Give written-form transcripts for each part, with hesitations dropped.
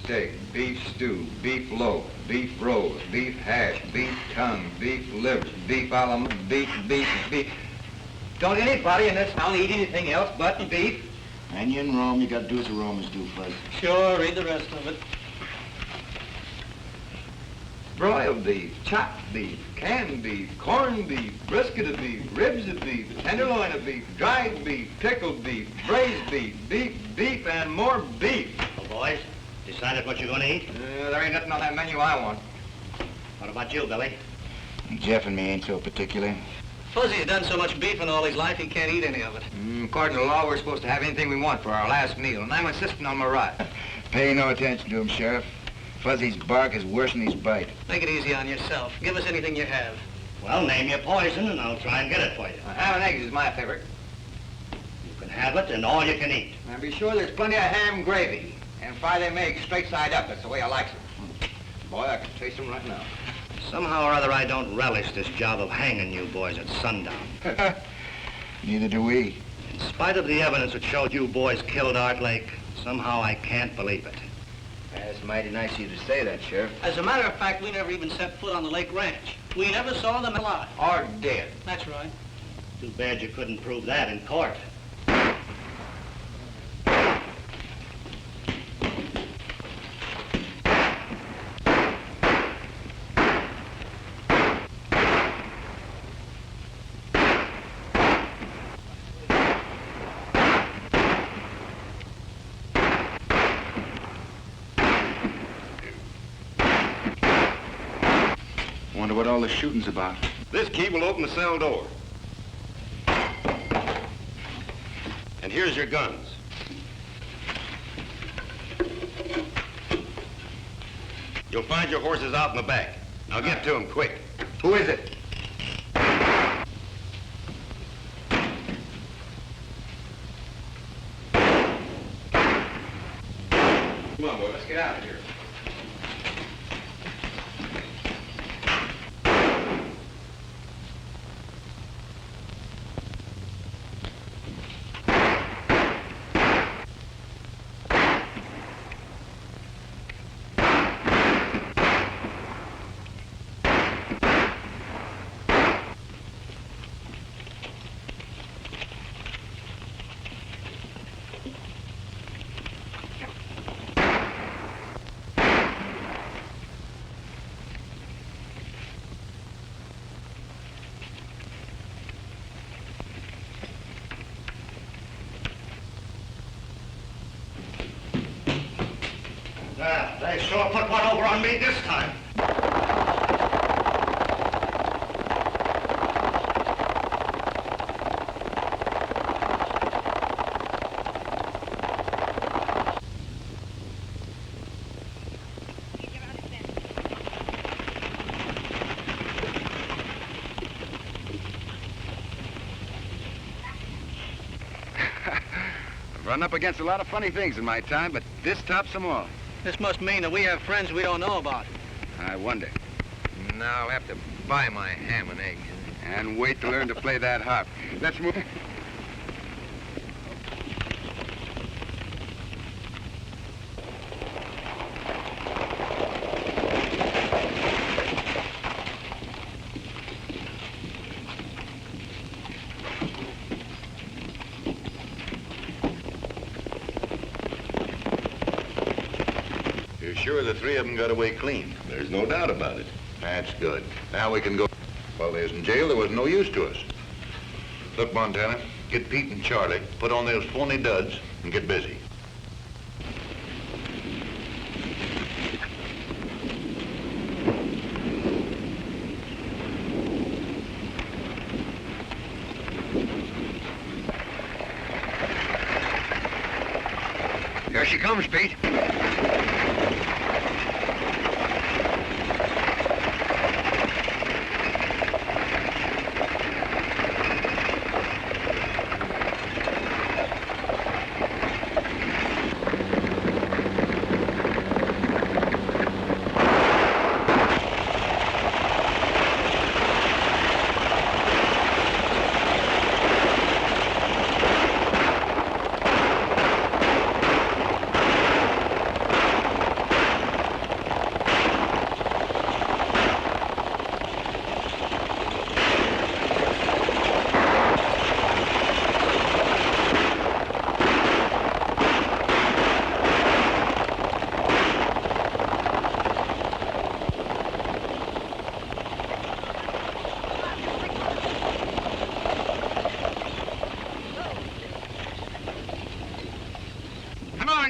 steak, beef stew, beef loaf, beef roast, beef hash, beef tongue, beef liver, beef almond, beef. Don't anybody in this town eat anything else but beef? And you in Rome, you gotta do as the Romans do, Fuzz. Sure, read the rest of it. Broiled beef, chopped beef, canned beef, corned beef, brisket of beef, ribs of beef, tenderloin of beef, dried beef, pickled beef, braised beef, beef, and more beef. Well, boys, decided what you're gonna eat? There ain't nothing on that menu I want. What about you, Billy? Jeff and me ain't so particular. Fuzzy's done so much beef in all his life, he can't eat any of it. According to law, we're supposed to have anything we want for our last meal, and I'm insisting on my right. Pay no attention to him, Sheriff. Fuzzy's bark is worse than his bite. Make it easy on yourself. Give us anything you have. Well, name your poison, and I'll try and get it for you. Ham and eggs is my favorite. You can have it, and all you can eat. And be sure there's plenty of ham gravy. And fry them eggs straight side up. That's the way I like them. Boy, I can taste them right now. Somehow or other, I don't relish this job of hanging you boys at sundown. Neither do we. In spite of the evidence that showed you boys killed Art Lake, somehow I can't believe it. That's mighty nice of you to say that, Sheriff. As a matter of fact, we never even set foot on the Lake Ranch. We never saw them alive. Or dead. That's right. Too bad you couldn't prove that in court. Wonder what all the shooting's about. This key will open the cell door. And here's your guns. You'll find your horses out in the back. Now get to them quick. Who is it? Come on, boy, let's get out of here. They sure put one over on me this time. I've run up against a lot of funny things in my time, but this tops them all. This must mean that we have friends we don't know about. I wonder. Now I'll have to buy my ham and eggs. And wait to learn to play that harp. Let's move. You're sure the three of them got away clean? There's no doubt about it. That's good. Now we can go. While they was in jail, there was no use to us. Look, Montana, get Pete and Charlie, put on those phony duds, and get busy. Here she comes, Pete.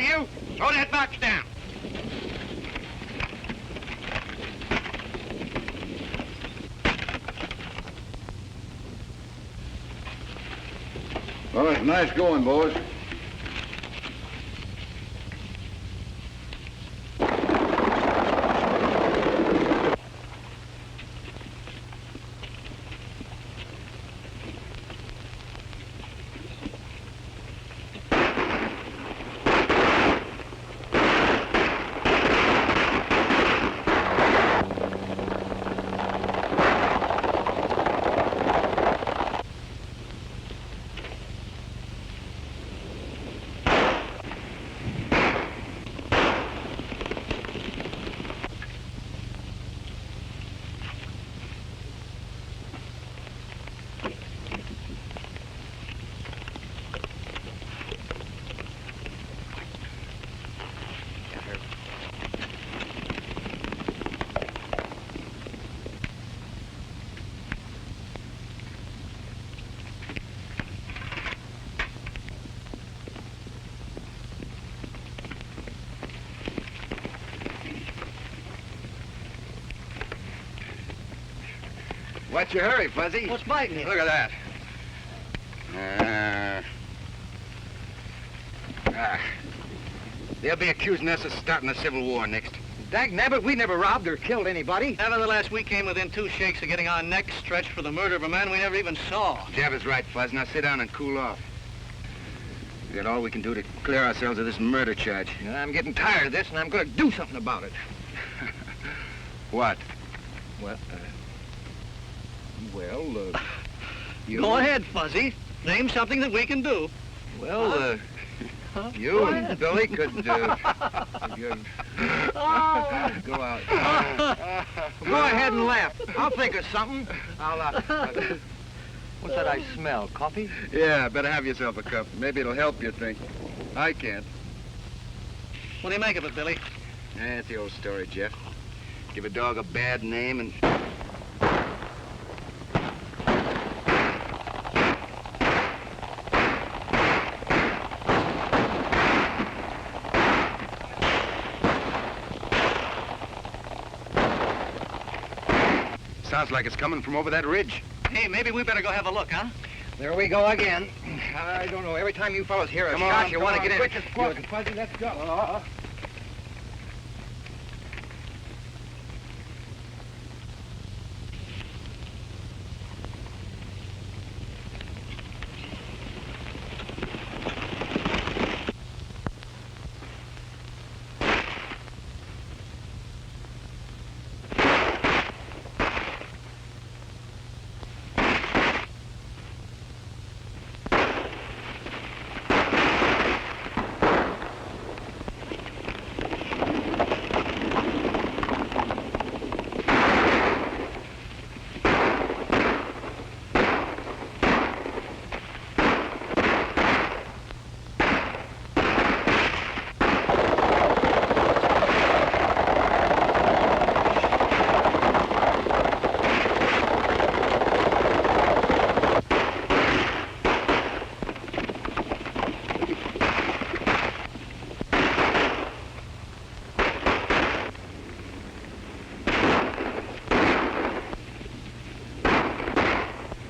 you! Throw that box down. Well, it's nice going, boys. What's your hurry, Fuzzy? What's biting you? Look at that. They'll be accusing us of starting a civil war next. Dagnabbit, we never robbed or killed anybody. Nevertheless, we came within 2 shakes of getting our necks stretched for the murder of a man we never even saw. Jeff is right, Fuzz. Now sit down and cool off. We got all we can do to clear ourselves of this murder charge. I'm getting tired of this, and I'm going to do something about it. What? Well, you... Go ahead, Fuzzy. Name something that we can do. Well, You and Billy could go out. go ahead and laugh. I'll think of something. What's that I smell? Coffee? Yeah, better have yourself a cup. Maybe it'll help you think. I can't. What do you make of it, Billy? It's the old story, Jeff. Give a dog a bad name and... Sounds like it's coming from over that ridge. Hey, maybe we better go have a look, huh? There we go again. I don't know. Every time you fellows hear a shot, you want to get in. Quick as fuck. Fuzzy, let's go.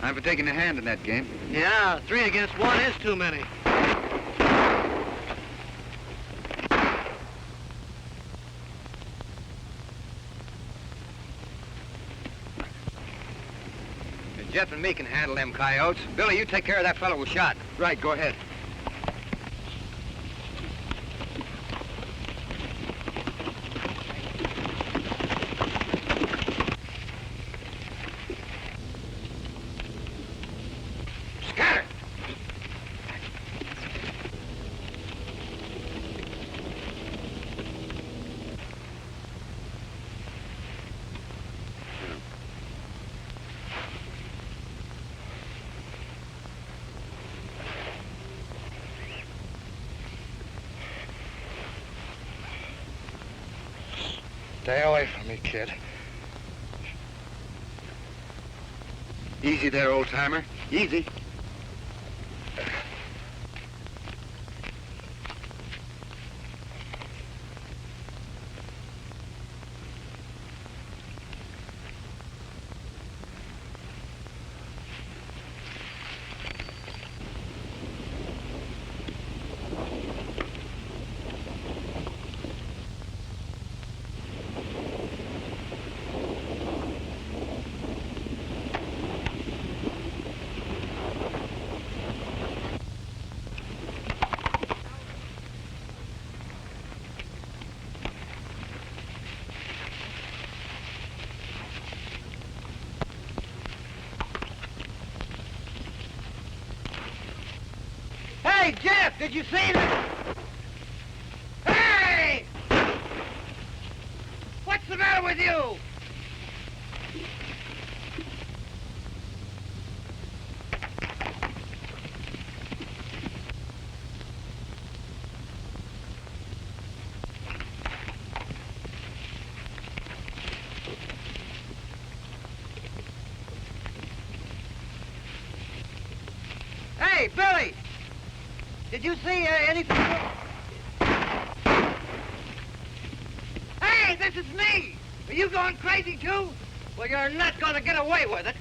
I'm for taking a hand in that game. Yeah, 3 against 1 is too many. Jeff and me can handle them coyotes. Billy, you take care of that fellow who shot. Right, go ahead. Scatter! Stay away from me, kid. Easy there, old-timer. Easy. Hey, Jeff, did you see that? Hey! What's the matter with you? Hey, Billy! Did you see anything? Hey, this is me! Are you going crazy, too? Well, you're not going to get away with it.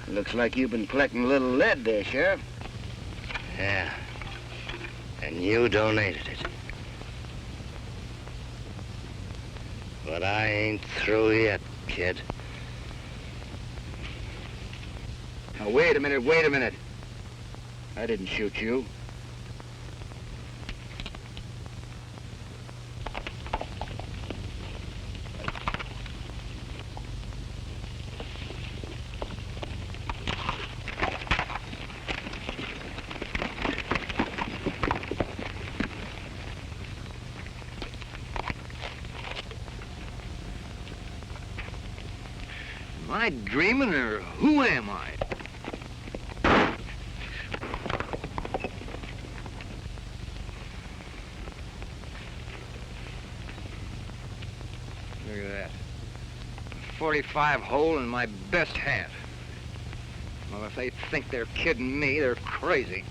Looks like you've been collecting a little lead there, Sheriff. Yeah. And you donated it. But I ain't through yet, kid. Now, wait a minute. I didn't shoot you. Am I dreaming, or who am I? Look at that. A 45 hole in my best hat. Well, if they think they're kidding me, they're crazy.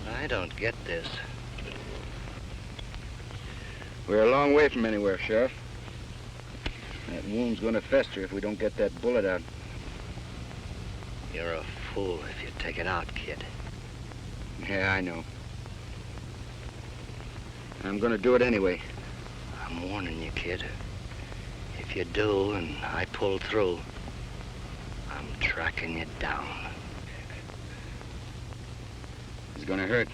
I don't get this. We're a long way from anywhere, Sheriff. That wound's gonna fester if we don't get that bullet out. You're a fool if you take it out, kid. Yeah, I know. I'm gonna do it anyway. I'm warning you, kid. If you do and I pull through, I'm tracking you down. It's gonna hurt.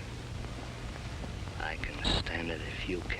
I can stand it if you can.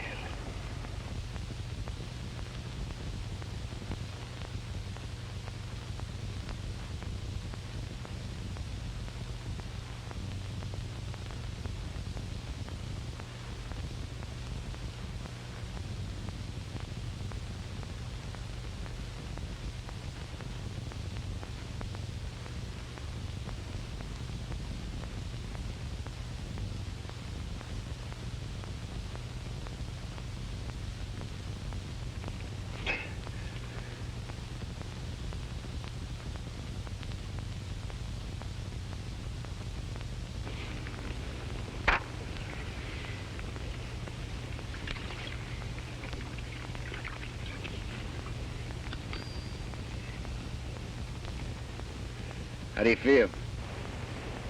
How do you feel?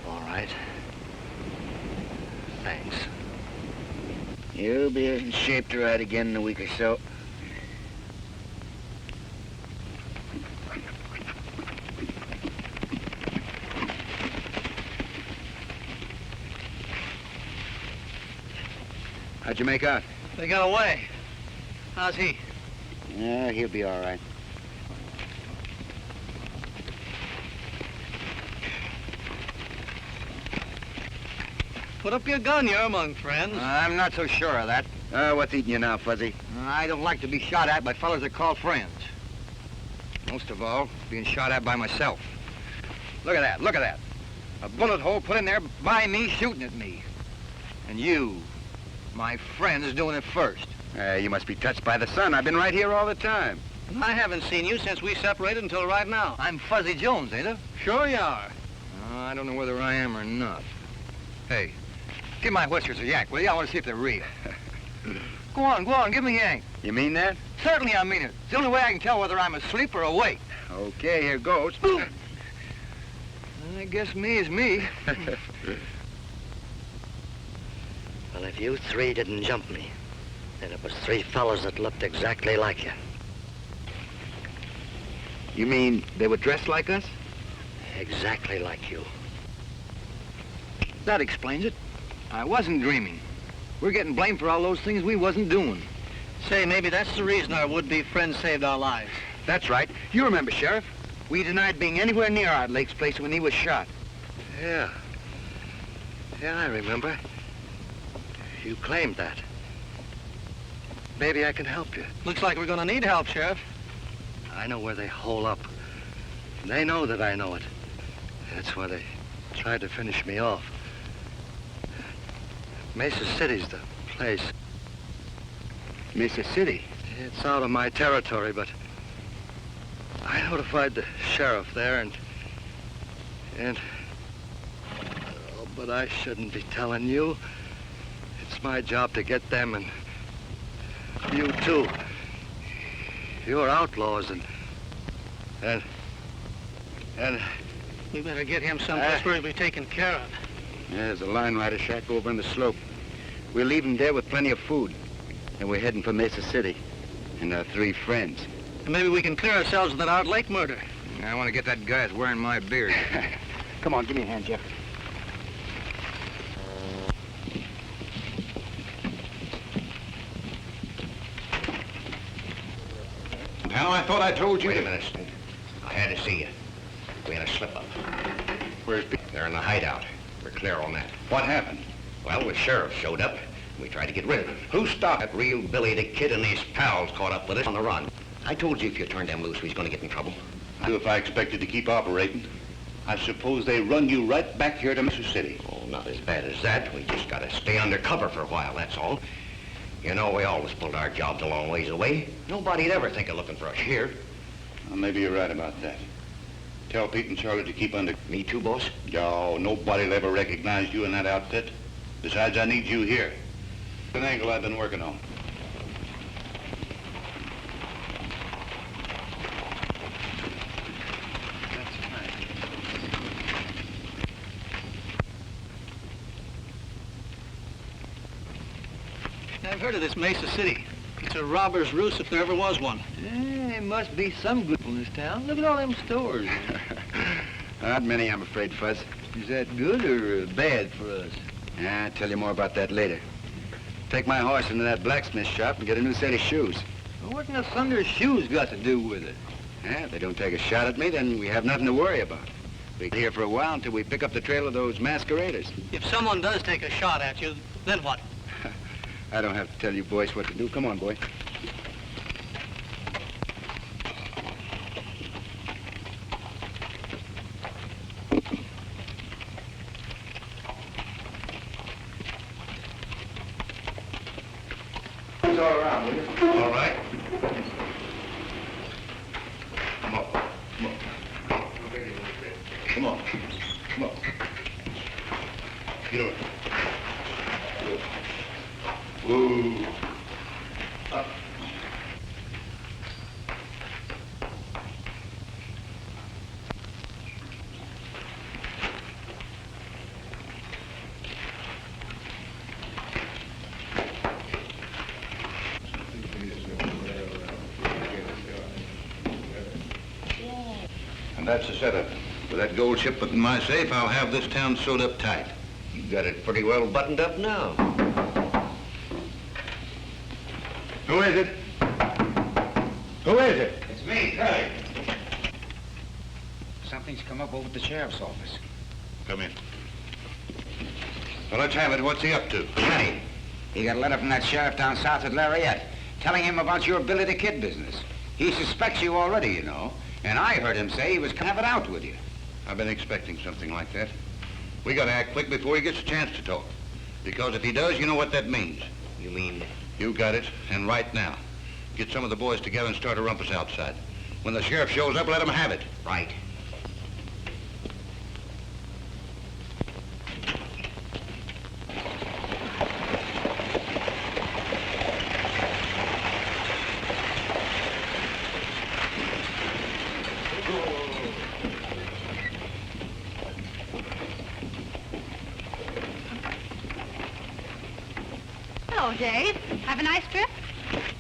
All right. Thanks. You'll be in shape to ride again in a week or so. How'd you make out? They got away. How's he? Yeah, he'll be all right. Put up your gun, you're among friends. I'm not so sure of that. What's eating you now, Fuzzy? I don't like to be shot at by fellas that call friends. Most of all, being shot at by myself. Look at that. A bullet hole put in there by me shooting at me. And you, my friend, is doing it first. You must be touched by the sun. I've been right here all the time. I haven't seen you since we separated until right now. I'm Fuzzy Jones, ain't I? Sure you are. I don't know whether I am or not. Hey, give my whiskers a yank, will you? I want to see if they're real. Go on, give me a yank. You mean that? Certainly I mean it. It's the only way I can tell whether I'm asleep or awake. Okay, here goes. I guess me is me. Well, if you three didn't jump me, then it was three fellas that looked exactly like you. You mean they were dressed like us? Exactly like you. That explains it. I wasn't dreaming. We're getting blamed for all those things we wasn't doing. Say, maybe that's the reason our would-be friend saved our lives. That's right. You remember, Sheriff. We denied being anywhere near Art Lake's place when he was shot. Yeah. Yeah, I remember. You claimed that. Maybe I can help you. Looks like we're gonna need help, Sheriff. I know where they hole up. They know that I know it. That's why they tried to finish me off. Mesa City's the place. Mesa City. It's out of my territory, but I notified the sheriff there and oh, but I shouldn't be telling you. It's my job to get them and you too. You're outlaws and We better get him someplace where he'll be taken care of. Yeah, there's a line rider shack over on the slope. We'll leave him there with plenty of food. And we're heading for Mesa City. And our three friends. And maybe we can clear ourselves of that Art Lake murder. I want to get that guy that's wearing my beard. Come on, give me a hand, Jeff. Now, I thought I told you. Wait a minute, Stanton. I had to see you. We had a slip-up. Where's Pete? They're in the hideout. We're clear on that. What happened? Well, the sheriff showed up. We tried to get rid of him. Who stopped? That real Billy the Kid and his pals caught up with us on the run. I told you if you turned them loose, we was going to get in trouble. If I expected to keep operating, I suppose they run you right back here to Mesa City. Oh, not as bad as that. We just got to stay undercover for a while, that's all. You know, we always pulled our jobs a long ways away. Nobody'd ever think of looking for us here. Well, maybe you're right about that. Tell Pete and Charlie to keep under... Me too, boss? No, nobody'll ever recognize you in that outfit. Besides, I need you here. An angle I've been working on. I've heard of this Mesa City. It's a robber's roost if there ever was one. There must be some good in this town. Look at all them stores. Not many, I'm afraid, Fuzz. Is that good or bad for us? Yeah, I'll tell you more about that later. Take my horse into that blacksmith shop and get a new set of shoes. Well, what in the thunder's shoes got to do with it? Yeah, if they don't take a shot at me, then we have nothing to worry about. We'll be here for a while until we pick up the trail of those masqueraders. If someone does take a shot at you, then what? I don't have to tell you boys what to do. Come on, boy. It's all around, will you? All right. Come on. Come on. Come on. Come on. Get over. Whoa. Up. And that's the setup. With that gold shipment in my safe, I'll have this town sewed up tight. You got it pretty well buttoned up now. Who is it? Who is it? It's me, Crabbe. Something's come up over at the sheriff's office. Come in. Well, let's have it. What's he up to? Johnny, he got a letter from that sheriff down south at Lariat, telling him about your Billy the Kid business. He suspects you already, you know. And I heard him say he was gonna have it out with you. I've been expecting something like that. We gotta act quick before he gets a chance to talk. Because if he does, you know what that means. You mean? You got it, and right now. Get some of the boys together and start a rumpus outside. When the sheriff shows up, let him have it. Right. Well, Dave, have a nice trip?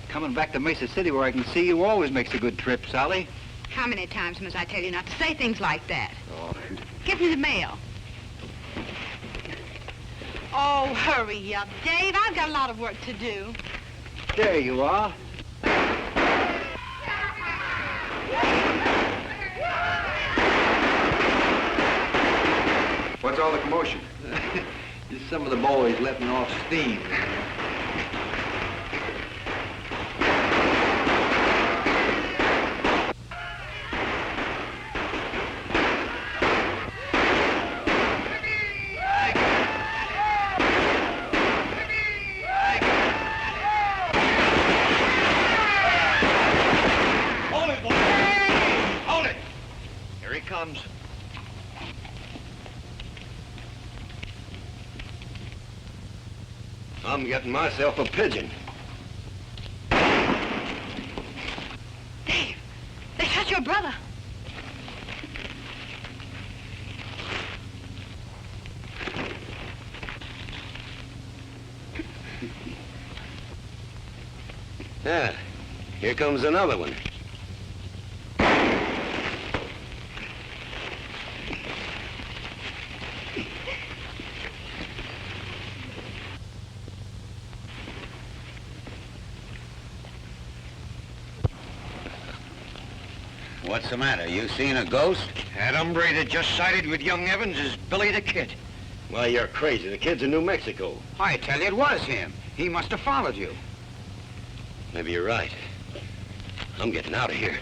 Coming back to Mesa City where I can see you always makes a good trip, Sally. How many times must I tell you not to say things like that? Oh. Give me the mail. Oh, hurry up, Dave. I've got a lot of work to do. There you are. What's all the commotion? Just some of the boys letting off steam. I'm getting myself a pigeon. Dave, they shot your brother. Yeah, here comes another one. What's the matter? You seen a ghost? That hombre that just sided with young Evans is Billy the Kid. Well, you're crazy. The kid's in New Mexico. I tell you, it was him. He must have followed you. Maybe you're right. I'm getting out of here.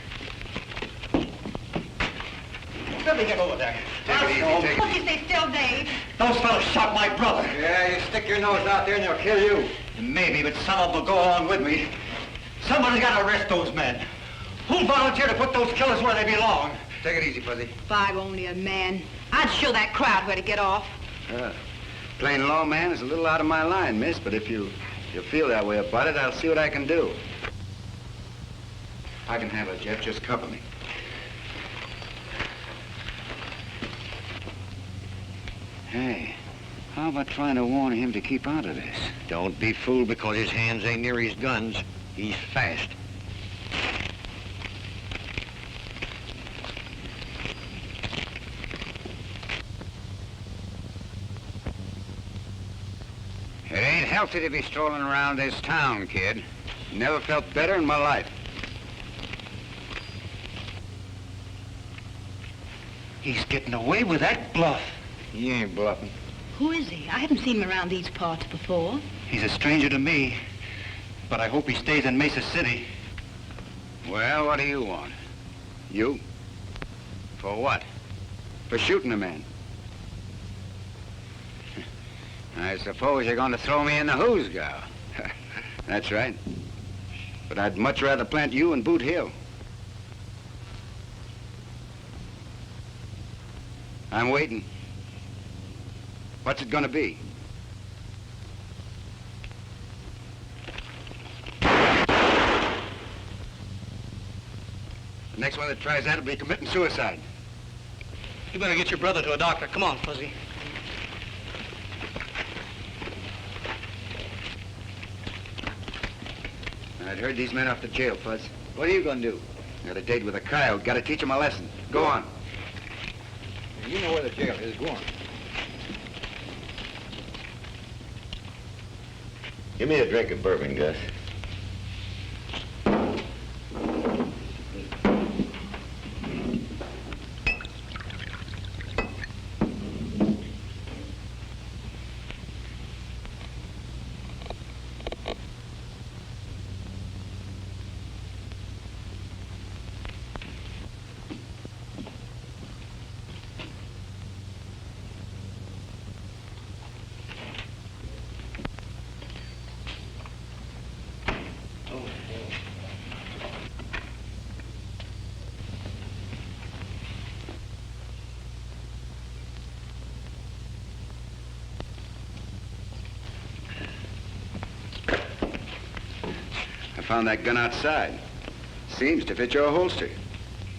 Let me get over there. Take it easy, take it Won't you stay still, Dave? Those fellas shot my brother. Yeah, you stick your nose out there and they'll kill you. Maybe, but some of them will go along with me. Somebody's got to arrest those men. Who'll volunteer to put those killers where they belong? Take it easy, Fuzzy. If I were only a man, I'd show that crowd where to get off. Plain law man is a little out of my line, miss, but if you feel that way about it, I'll see what I can do. I can handle it, Jeff. Just cover me. Hey, how about trying to warn him to keep out of this? Don't be fooled because his hands ain't near his guns. He's fast. It ain't healthy to be strolling around this town, kid. Never felt better in my life. He's getting away with that bluff. He ain't bluffing. Who is he? I haven't seen him around these parts before. He's a stranger to me, but I hope he stays in Mesa City. Well, what do you want? You? For what? For shooting a man. I suppose you're going to throw me in the hoosgow. That's right. But I'd much rather plant you in Boot Hill. I'm waiting. What's it going to be? The next one that tries that will be committing suicide. You better get your brother to a doctor. Come on, Fuzzy. I'd heard these men off to jail, Fuzz. What are you going to do? Got a date with a coyote. Got to teach him a lesson. Go on. You know where the jail is. Go on. Give me a drink of bourbon, Gus. I found that gun outside. Seems to fit your holster.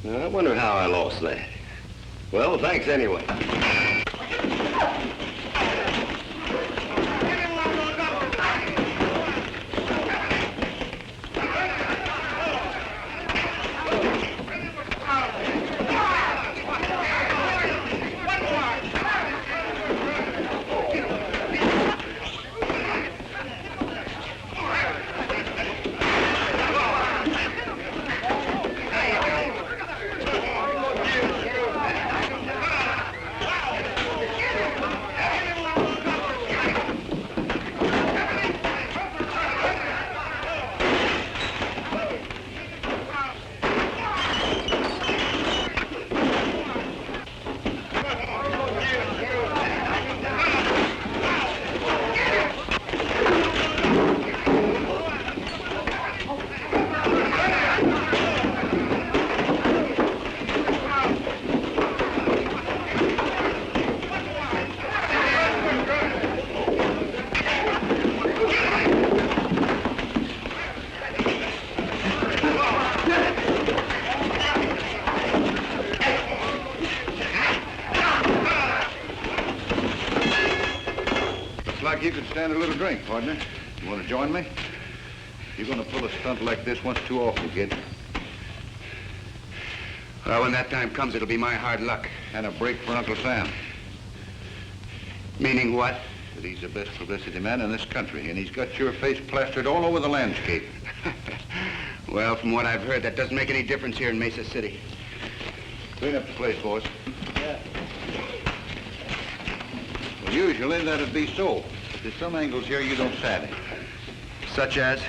I wonder how I lost that. Well, thanks anyway. stand a little drink, partner. You want to join me? You're going to pull a stunt like this once too often, kid. Well, when that time comes, it'll be my hard luck. And a break for Uncle Sam. Meaning what? That he's the best publicity man in this country, and he's got your face plastered all over the landscape. Well, from what I've heard, that doesn't make any difference here in Mesa City. Clean up the place, boys. Yeah. Well, usually that'd be so. But there's some angles here you don't savvy. Such as?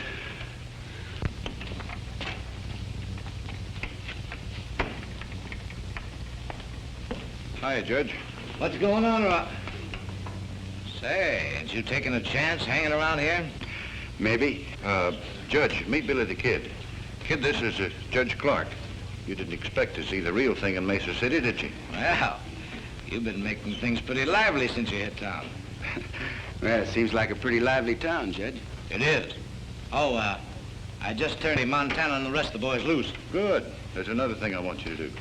Hiya, Judge. What's going on, Rock? Say, ain't you taking a chance hanging around here? Maybe. Judge, meet Billy the Kid. Kid, this is Judge Clark. You didn't expect to see the real thing in Mesa City, did you? Well, you've been making things pretty lively since you hit town. Well, it seems like a pretty lively town, Judge. It is. Oh, I just turned Montana and the rest of the boys loose. Good. There's another thing I want you to do.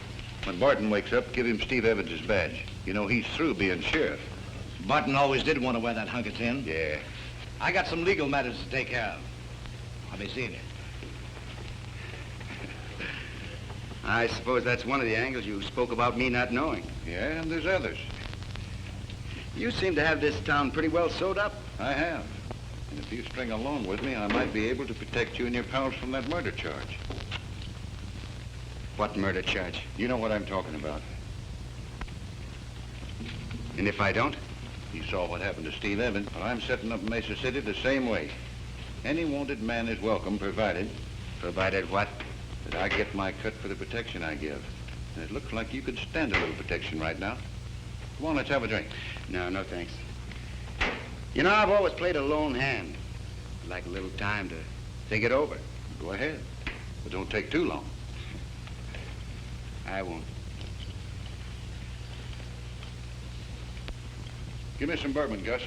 When Barton wakes up, give him Steve Evans' badge. You know, he's through being sheriff. Barton always did want to wear that hunk of tin. Yeah. I got some legal matters to take care of. I'll be seeing you. I suppose that's one of the angles you spoke about me not knowing. Yeah, and there's others. You seem to have this town pretty well sewed up. I have. And if you string along with me, I might be able to protect you and your pals from that murder charge. What murder charge? You know what I'm talking about. And if I don't? You saw what happened to Steve Evans. Well, I'm setting up Mesa City the same way. Any wanted man is welcome, provided Provided what? that I get my cut for the protection I give. And it looks like you could stand a little protection right now. Come on, let's have a drink. No, no thanks. You know, I've always played a lone hand. I'd like a little time to think it over. Go ahead. But don't take too long. I won't. Give me some bourbon, Gus.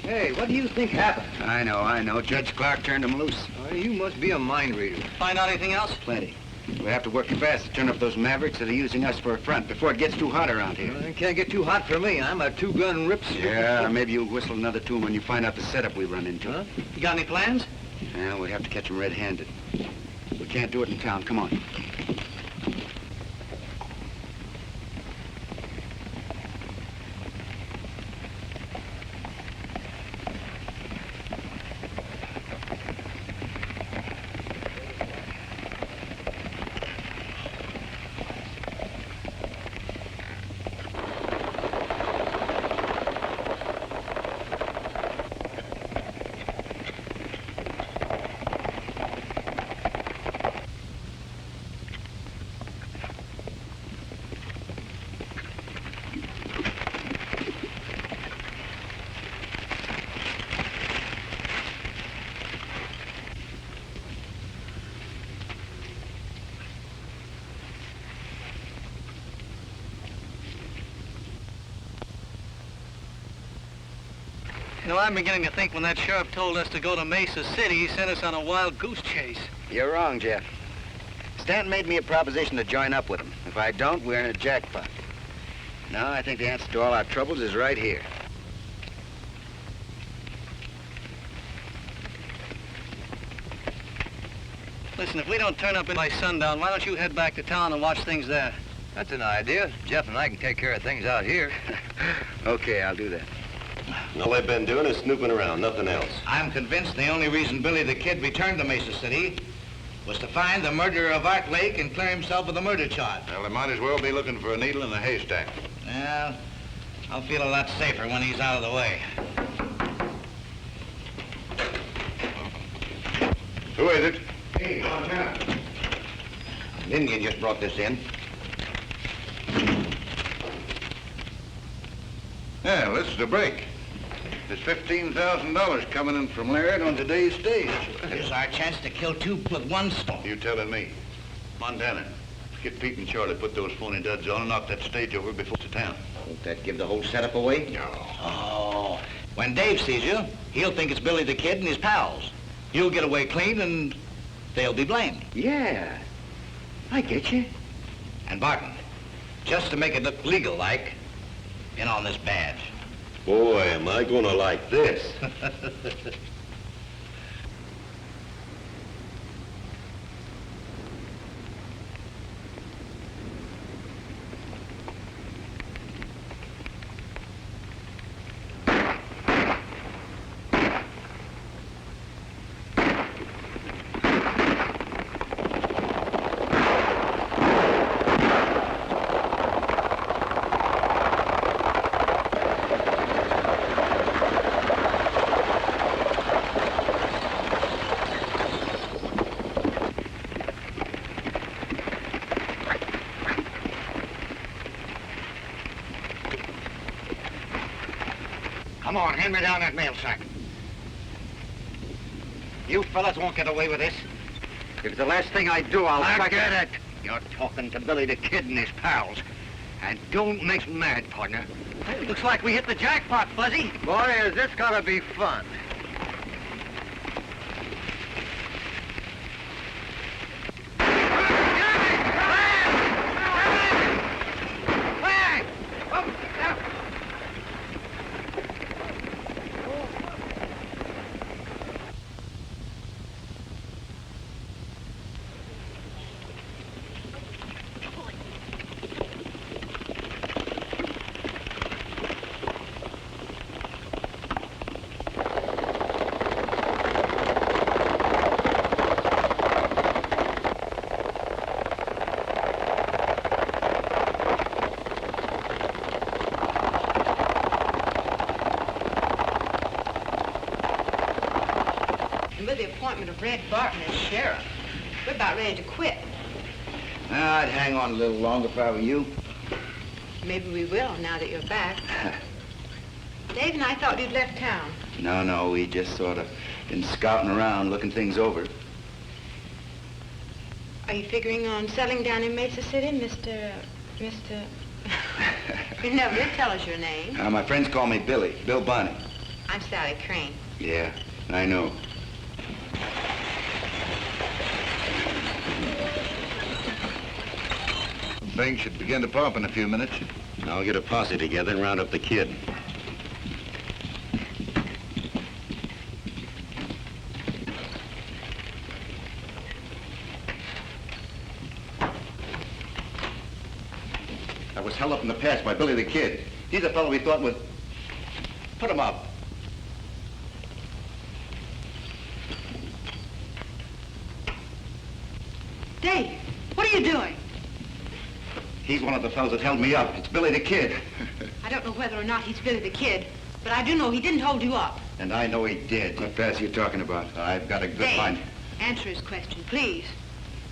Hey, what do you think happened? I know. Judge Clark turned him loose. You must be a mind reader. Find out anything else? Plenty. We have to work fast to turn up those mavericks that are using us for a front before it gets too hot around here. It can't get too hot for me. I'm a two-gun rip. Yeah, maybe you'll whistle another tune when you find out the setup we run into. Huh? You got any plans? Yeah, we have to catch them red-handed. We can't do it in town. Come on. You know, I'm beginning to think when that sheriff told us to go to Mesa City, he sent us on a wild goose chase. You're wrong, Jeff. Stanton made me a proposition to join up with him. If I don't, we're in a jackpot. Now, I think the answer to all our troubles is right here. Listen, if we don't turn up by sundown, why don't you head back to town and watch things there? That's an idea. Jeff and I can take care of things out here. Okay, I'll do that. All they've been doing is snooping around, nothing else. I'm convinced the only reason Billy the Kid returned to Mesa City was to find the murderer of Art Lake and clear himself of the murder charge. Well, they might as well be looking for a needle in a haystack. Well, I'll feel a lot safer when he's out of the way. Who is it? Hey, Montana. An Indian just brought this in. Yeah, this is a break. There's $15,000 coming in from Laird on today's stage. Here's our chance to kill two with one stone. You telling me. Montana, get Pete and Charlie, put those phony duds on and knock that stage over before it's to town. Won't that give the whole setup away? No. Oh, when Dave sees you, he'll think it's Billy the Kid and his pals. You'll get away clean and they'll be blamed. Yeah, I get you. And Barton, just to make it look legal-like, in on this badge. Boy, am I gonna like this. Come on, hand me down that mail sack. You fellas won't get away with this. If it's the last thing I do, I'll get it. You're talking to Billy the Kid and his pals. And don't mix mad, partner. Hey, looks like we hit the jackpot, Fuzzy. Boy, is this gonna be fun. With the appointment of Red Barton as sheriff, we're about ready to quit. I'd hang on a little longer if I were you. Maybe we will now that you're back. Dave and I thought you'd left town. No, we just sort of been scouting around, looking things over. Are you figuring on settling down in Mesa City, Mr. You never did tell us your name. My friends call me Billy, Bill Bonnie. I'm Sally Crane. Yeah, I know. Things should begin to pump in a few minutes. I'll get a posse together and round up the kid. I was held up in the past by Billy the Kid. He's a fellow we thought would put him up. Dave, what are you doing? He's one of the fellows that held me up. It's Billy the Kid. I don't know whether or not he's Billy the Kid, but I do know he didn't hold you up. And I know he did. What pass are you talking about? I've got a good Dave, mind. answer his question, please.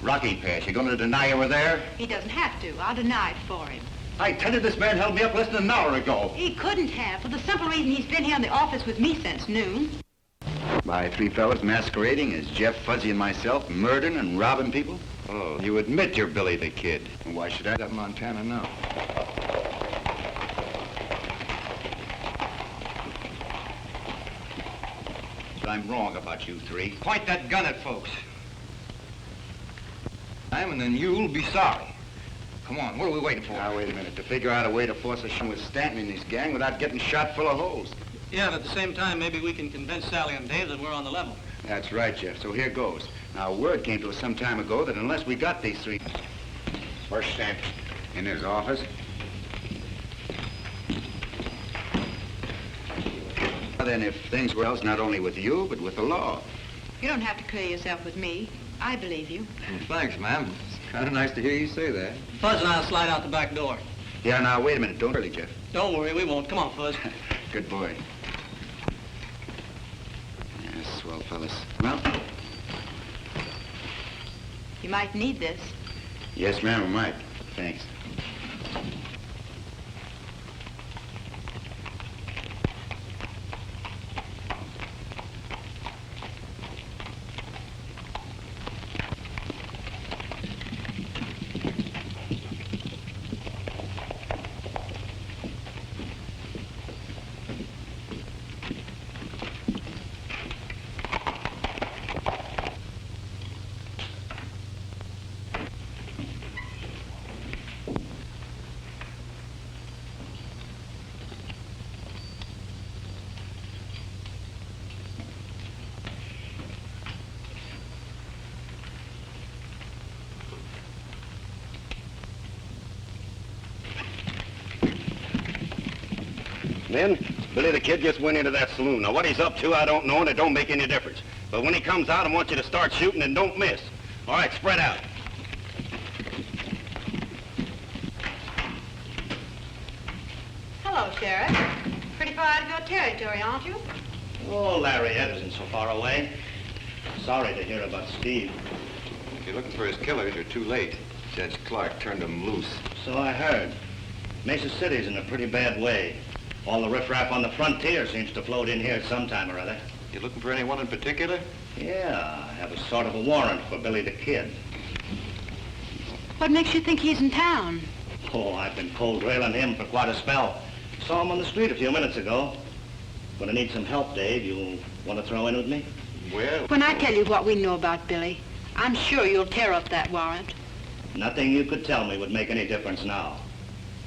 Rocky Pass, you gonna deny you were there? He doesn't have to. I'll deny it for him. I tell you, this man held me up less than an hour ago. He couldn't have, for the simple reason he's been here in the office with me since noon. By three fellas masquerading as Jeff, Fuzzy, and myself, murdering and robbing people? Oh, you admit you're Billy the Kid. And why should I let Montana know? I'm wrong about you three. Point that gun at folks. And then you'll be sorry. Come on, what are we waiting for? Now, wait a minute. To figure out a way to force a shot with Stanton and his gang without getting shot full of holes. Yeah, and at the same time, maybe we can convince Sally and Dave that we're on the level. That's right, Jeff. So here goes. Now, word came to us some time ago that unless we got these three... Where's Stanton? In his office. Then if things were else, not only with you, but with the law. You don't have to clear yourself with me. I believe you. Thanks, ma'am. It's kind of nice to hear you say that. Fuzz and I'll slide out the back door. Yeah, now, wait a minute. Don't hurry, Jeff. Don't worry, we won't. Come on, Fuzz. Good boy. Yeah, swell fellas. Well, You might need this. yes, ma'am, I might. Thanks. Then, Billy the Kid just went into that saloon. Now, what he's up to, I don't know, and it don't make any difference. But when he comes out, I want you to start shooting and don't miss. All right, spread out. Hello, Sheriff. Pretty far out of your territory, aren't you? Oh, Lariat isn't so far away. Sorry to hear about Steve. If you're looking for his killers, you're too late. Judge Clark turned them loose. So I heard. Mesa City's in a pretty bad way. All the riffraff on the frontier seems to float in here sometime or other. You looking for anyone in particular? Yeah, I have a sort of a warrant for Billy the Kid. What makes you think he's in town? Oh, I've been cold railing him for quite a spell. Saw him on the street a few minutes ago. Gonna need some help, Dave. You want to throw in with me? Well... When I tell you what we know about Billy, I'm sure you'll tear up that warrant. Nothing you could tell me would make any difference now.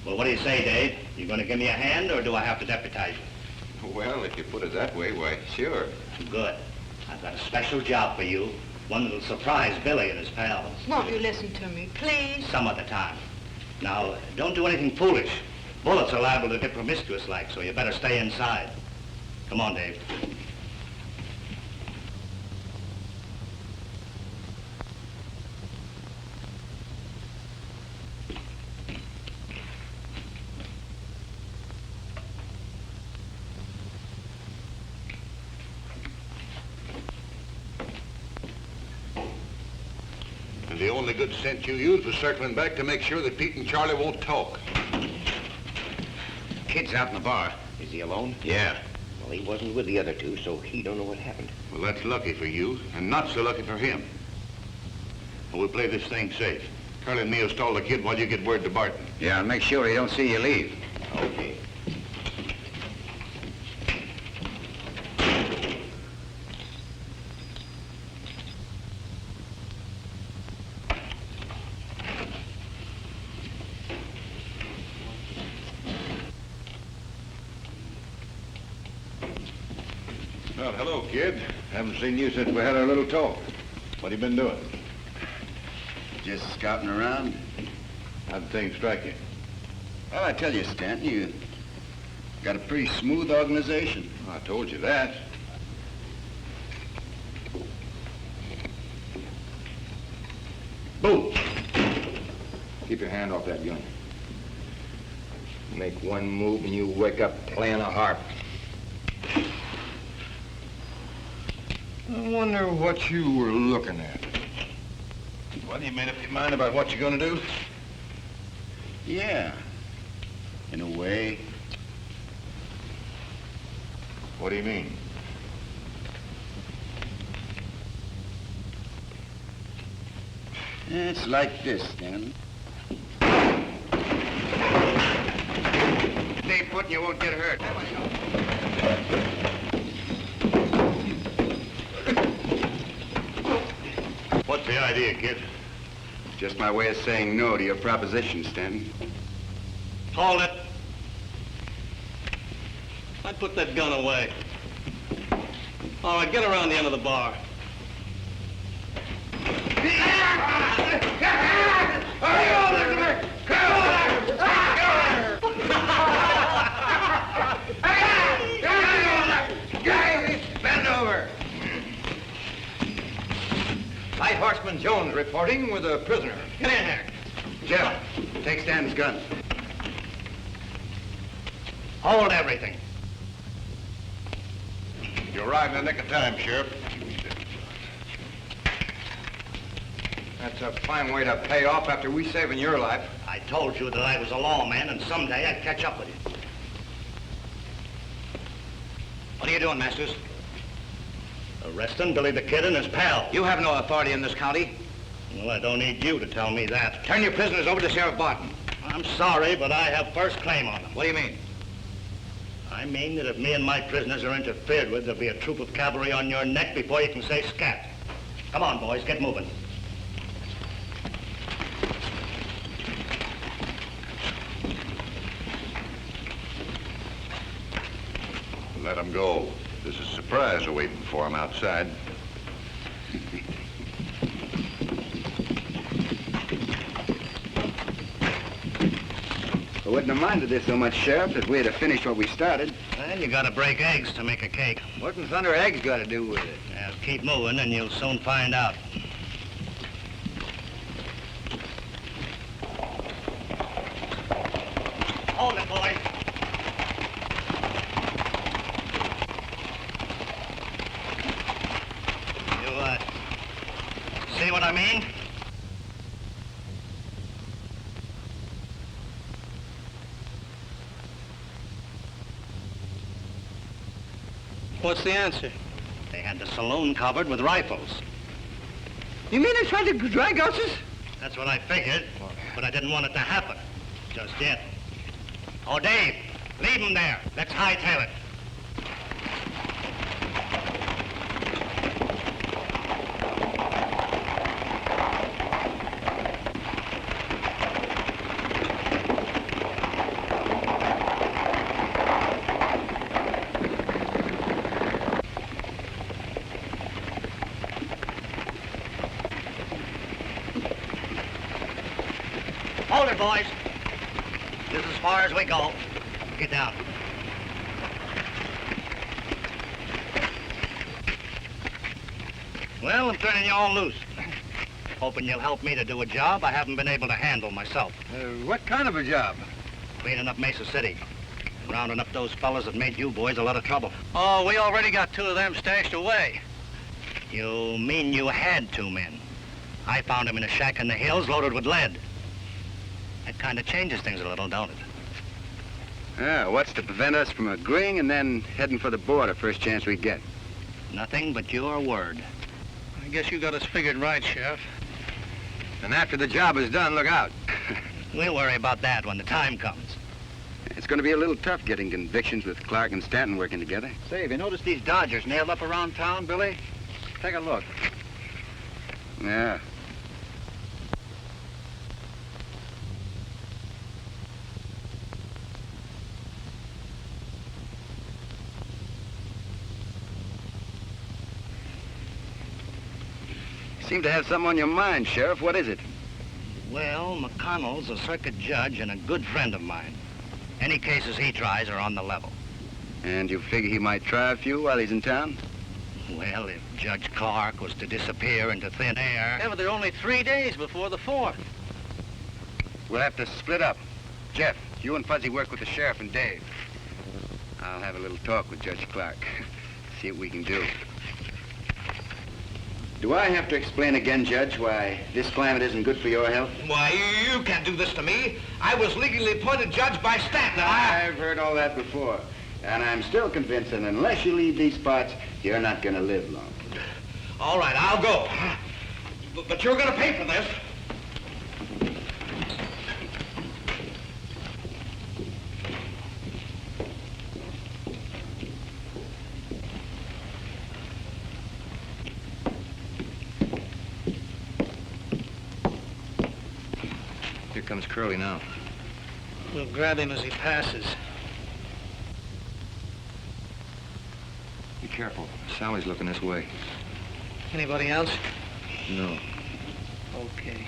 Well, what do you say, Dave? You gonna give me a hand, or do I have to deputize you? Well, if you put it that way, why, sure. Good. I've got a special job for you. One that'll surprise Billy and his pals. Won't you listen to me, please? Some other time. Now, don't do anything foolish. Bullets are liable to get promiscuous like, so you better stay inside. Come on, Dave. And the only good sense you used was circling back to make sure that Pete and Charlie won't talk. Kid's out in the bar. Is he alone? Yeah. Well, he wasn't with the other two, so he don't know what happened. Well, that's lucky for you, and not so lucky for him. Well, we'll play this thing safe. Charlie and me will stall the kid while you get word to Barton. Yeah, and make sure he don't see you leave. Okay. Well, hello, kid. Haven't seen you since we had our little talk. What have you been doing? Just scouting around. How'd things strike you? Well, I tell you, Stanton, you got a pretty smooth organization. I told you that. Boom! Keep your hand off that gun. Make one move and you wake up playing a harp. I wonder what you were looking at. Well, you made up your mind about what you're gonna do? Yeah, in a way. What do you mean? It's like this, Stanton. Stay put and you won't get hurt. What's the idea, kid? Just my way of saying no to your proposition, Stanton. Hold it. I'd put that gun away. All right, get around the end of the bar. Bend over. Light Horseman Jones reporting with a prisoner. Get in here. Jeff, take Stanton's gun. Hold everything. You're right in the nick of time, Sheriff. That's a fine way to pay off after we saving your life. I told you that I was a lawman, and someday I'd catch up with you. What are you doing, Masters? Arresting Billy the Kid and his pal. You have no authority in this county. Well, I don't need you to tell me that. Turn your prisoners over to Sheriff Barton. I'm sorry, but I have first claim on them. What do you mean? I mean that if me and my prisoners are interfered with, there'll be a troop of cavalry on your neck before you can say scat. Come on, boys, get moving. Let him go. There's a surprise awaiting for him outside. wouldn't have minded this so much, Sheriff, if we had finished what we started. Well, you gotta break eggs to make a cake. What in thunder eggs got to do with it? Now, keep moving and you'll soon find out. Hold it, boy. You, see what I mean? What's the answer? They had the saloon covered with rifles. You mean they tried to drag us? That's what I figured, but I didn't want it to happen. Just yet. Oh, Dave, leave him there. Let's hightail it. Hold it, boys. This is as far as we go. Get down. Well, I'm turning you all loose. Hoping you'll help me to do a job I haven't been able to handle myself. What kind of a job? Cleaning up Mesa City. And rounding up those fellas that made you boys a lot of trouble. Oh, we already got 2 of them stashed away. You mean you had 2 men? I found them in a shack in the hills loaded with lead. That kind of changes things a little, don't it? Yeah, what's to prevent us from agreeing and then heading for the border first chance we get? Nothing but your word. I guess you got us figured right, Sheriff. And after the job is done, look out. We'll worry about that when the time comes. It's going to be a little tough getting convictions with Clark and Stanton working together. Say, have you noticed these Dodgers nailed up around town, Billy? Take a look. Yeah. Seem to have something on your mind, Sheriff. What is it? Well, McConnell's a circuit judge and a good friend of mine. Any cases he tries are on the level. And you figure he might try a few while he's in town? Well, if Judge Clark was to disappear into thin air... Yeah, but there are only 3 days before the 4th. We'll have to split up. Jeff, you and Fuzzy work with the sheriff and Dave. I'll have a little talk with Judge Clark. See what we can do. Do I have to explain again, Judge, why this climate isn't good for your health? Why, you can't do this to me. I was legally appointed judge by Stanton. I've heard all that before. And I'm still convinced that unless you leave these parts, you're not going to live long. All right, I'll go. But you're going to pay for this. Here comes Curly now. We'll grab him as he passes. Be careful. Sally's looking this way. Anybody else? No. Okay.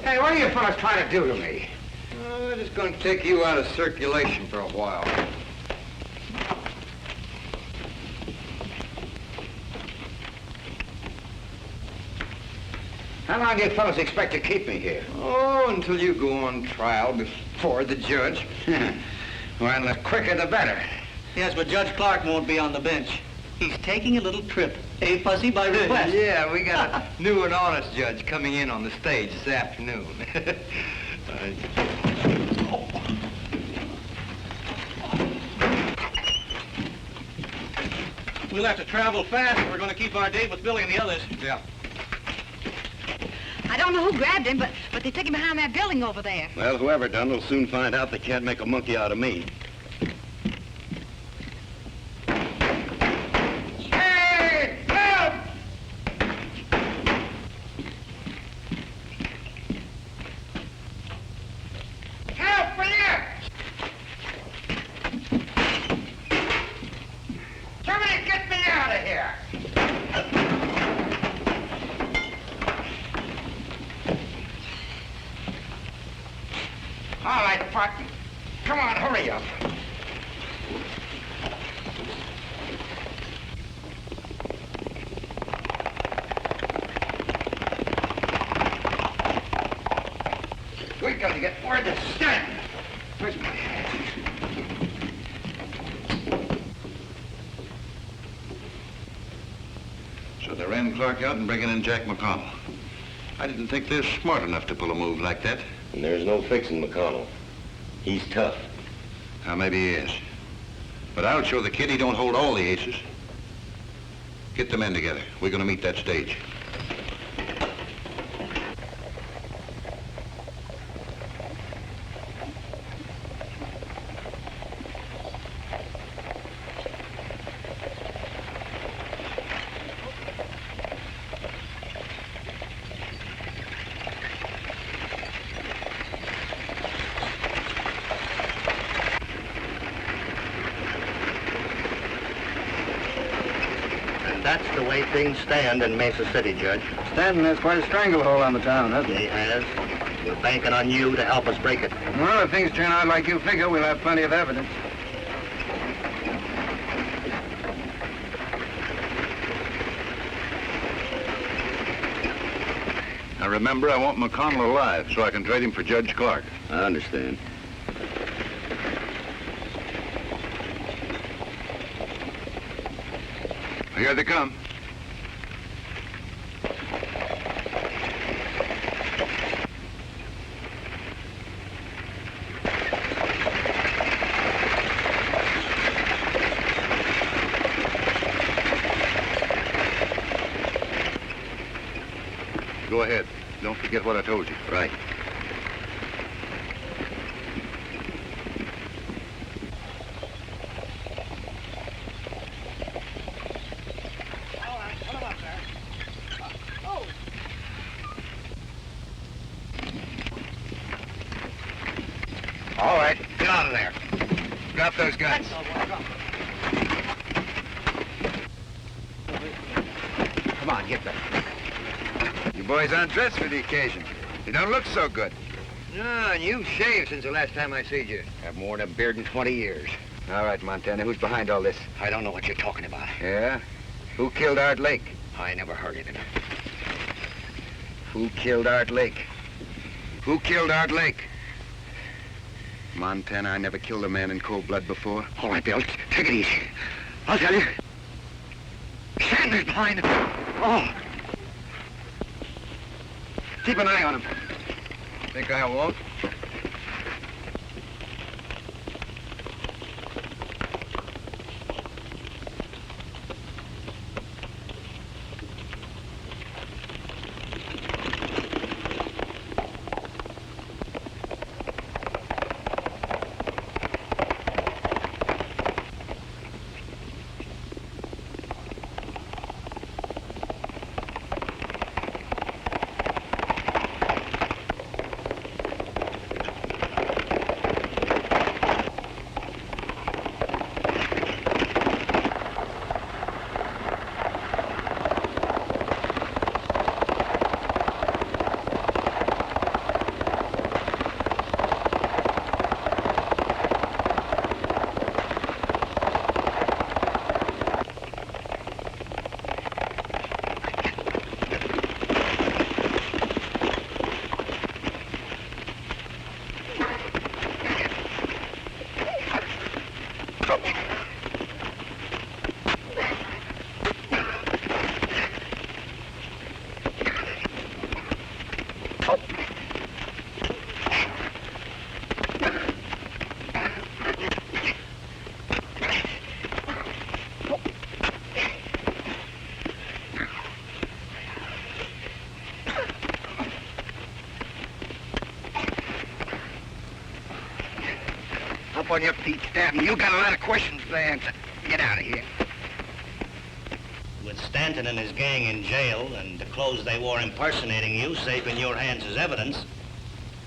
Hey, what are you fellas trying to do to me? We're just going to take you out of circulation for a while. How long do you fellas expect to keep me here? Oh, until you go on trial before the judge. Well, the quicker the better. Yes, but Judge Clark won't be on the bench. He's taking a little trip. Eh, Fuzzy, by request? Yeah, we got a new and honest judge coming in on the stage this afternoon. We'll have to travel fast if we're going to keep our date with Billy and the others. Yeah. I don't know who grabbed him, but they took him behind that building over there. Well, whoever done will soon find out they can't make a monkey out of me. Hey, help! All right, partner. Come on, hurry up. We gotta get word to Stanton. Where's my hat? So they ran Clark out and bringing in Jack McConnell. I didn't think they're smart enough to pull a move like that. And there's no fixing McConnell. He's tough. Now, maybe he is. But I'll show the kid he don't hold all the aces. Get the men together. We're gonna meet that stage. That's the way things stand in Mesa City, Judge. Stanton has quite a stranglehold on the town, hasn't He has. We're banking on you to help us break it. Well, if things turn out like you figure, we'll have plenty of evidence. Now remember, I want McConnell alive so I can trade him for Judge Clark. I understand. Here they come. Go ahead. Don't forget what I told you. Right. All right, get out of there. Drop those guns. Come on, get them. You boys undressed for the occasion. You don't look so good. No, and you've shaved since the last time I seen you. Have more than a beard in 20 years. All right, Montana, who's behind all this? I don't know what you're talking about. Yeah? Who killed Art Lake? I never heard of it. Who killed Art Lake? Who killed Art Lake? Montana, I never killed a man in cold blood before. All right, Bill, take it easy. I'll tell you. Stanton's behind it. Oh. Keep an eye on him. Think I won't? Up on your feet, Stanton. You got a lot of questions to answer. Get out of here. With Stanton and his gang in jail and the clothes they wore impersonating you safe in your hands as evidence,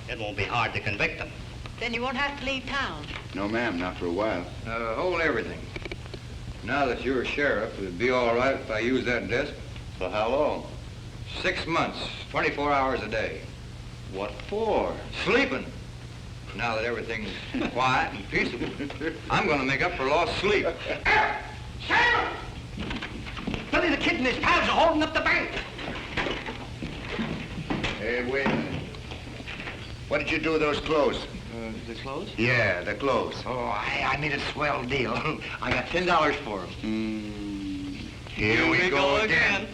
it won't be hard to convict them. Then you won't have to leave town. No, ma'am, not for a while. Hold everything. Now that you're a sheriff, it'd be all right if I use that desk. For how long? 6 months, 24 hours a day. What for? Sleeping. Now that everything's quiet and peaceable, I'm gonna make up for lost sleep. Sam! Billy the Kid and his pals are holding up the bank. Hey, wait a minute. What did you do with those clothes? The clothes? Yeah, the clothes. Oh, I made a swell deal. I got $10 for them. Here we go again.